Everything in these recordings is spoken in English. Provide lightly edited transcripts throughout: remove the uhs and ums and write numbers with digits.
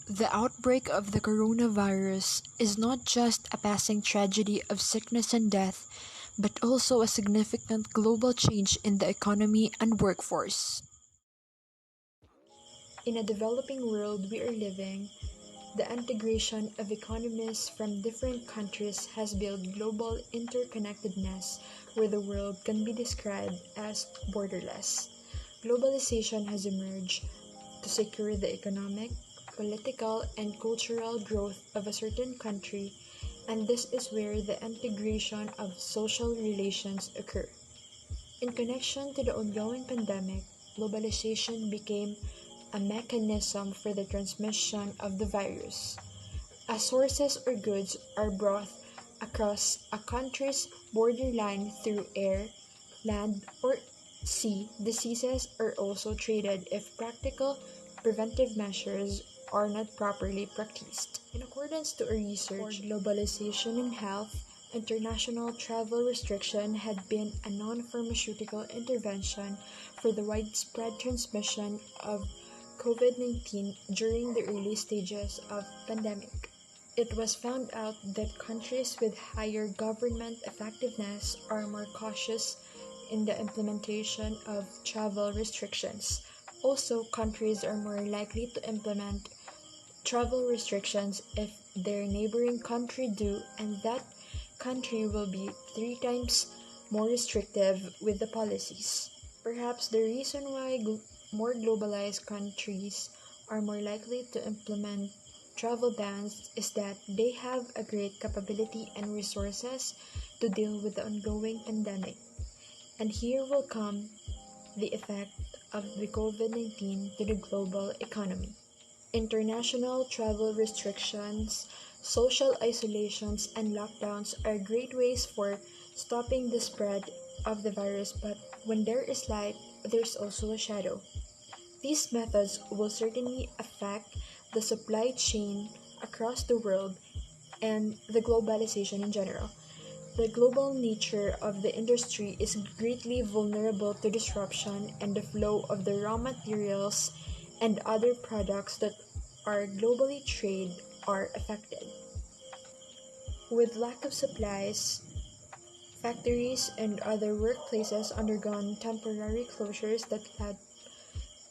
The outbreak of the coronavirus is not just a passing tragedy of sickness and death, but also a significant global change in the economy and workforce. In a developing world we are living, the integration of economies from different countries has built global interconnectedness where the world can be described as borderless. Globalization has emerged to secure the economic, political, and cultural growth of a certain country, and this is where the integration of social relations occur. In connection to the ongoing pandemic, globalization became a mechanism for the transmission of the virus. As sources or goods are brought across a country's borderline through air, land, or sea, diseases are also traded if practical preventive measures are not properly practiced. In accordance to a research for globalization in health, international travel restriction had been a non-pharmaceutical intervention for the widespread transmission of COVID-19 during the early stages of pandemic. It was found out that countries with higher government effectiveness are more cautious in the implementation of travel restrictions. Also, countries are more likely to implement travel restrictions if their neighboring country do, and that country will be 3 times more restrictive with the policies. Perhaps the reason why more globalized countries are more likely to implement travel bans is that they have a great capability and resources to deal with the ongoing pandemic. And here will come the effect of the COVID-19 to the global economy. International travel restrictions, social isolations, and lockdowns are great ways for stopping the spread of the virus, but when there is light, there's also a shadow. These methods will certainly affect the supply chain across the world and the globalization in general. The global nature of the industry is greatly vulnerable to disruption, and the flow of the raw materials and other products that are globally traded are affected. With lack of supplies, factories and other workplaces undergone temporary closures that led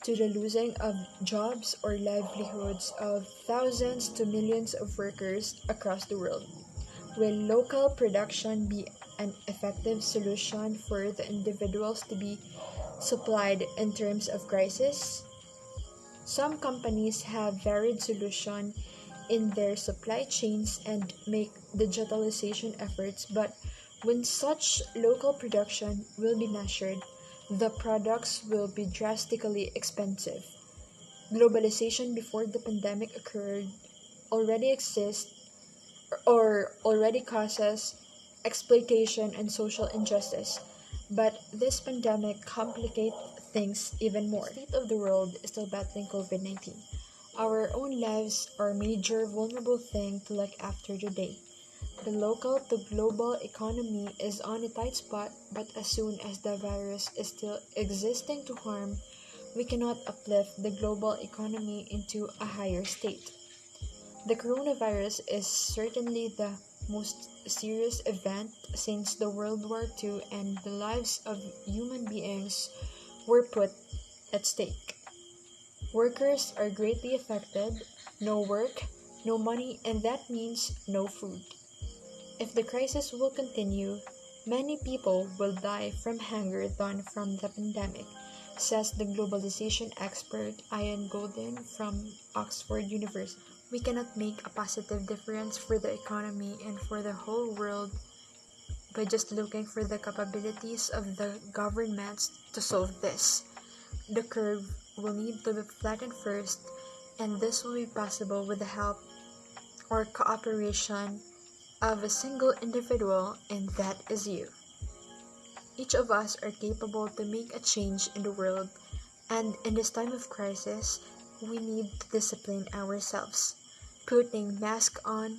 to the losing of jobs or livelihoods of thousands to millions of workers across the world. Will local production be an effective solution for the individuals to be supplied in terms of crisis? Some companies have varied solutions in their supply chains and make digitalization efforts, but when such local production will be measured, the products will be drastically expensive. Globalization before the pandemic occurred already exists or already causes exploitation and social injustice, but this pandemic complicates things even more. The state of the world is still battling COVID-19. Our own lives are a major vulnerable thing to look after today. The local to global economy is on a tight spot, but as soon as the virus is still existing to harm, we cannot uplift the global economy into a higher state. The coronavirus is certainly the most serious event since the World War II, and the lives of human beings were put at stake. Workers are greatly affected, no work, no money, and that means no food. If the crisis will continue, many people will die from hunger than from the pandemic, says the globalization expert Ian Golden from Oxford University. We cannot make a positive difference for the economy and for the whole world by just looking for the capabilities of the governments to solve this. The curve will need to be flattened first, and this will be possible with the help or cooperation of a single individual, and that is you. Each of us are capable to make a change in the world, and in this time of crisis, we need to discipline ourselves. Putting masks on,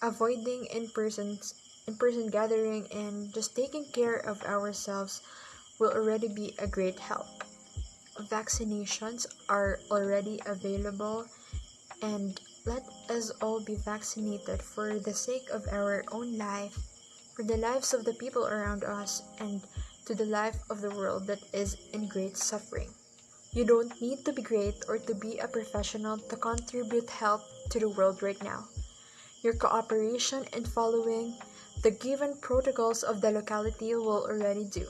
avoiding in-person gathering, and just taking care of ourselves will already be a great help. Vaccinations are already available, And let us all be vaccinated for the sake of our own life, for the lives of the people around us, and to the life of the world that is in great suffering. You don't need to be great or to be a professional to contribute health to the world right now. Your cooperation in following the given protocols of the locality will already do.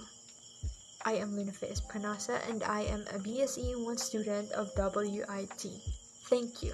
I am Lunafe Espinosa and I am a BSE 1 student of WIT. Thank you.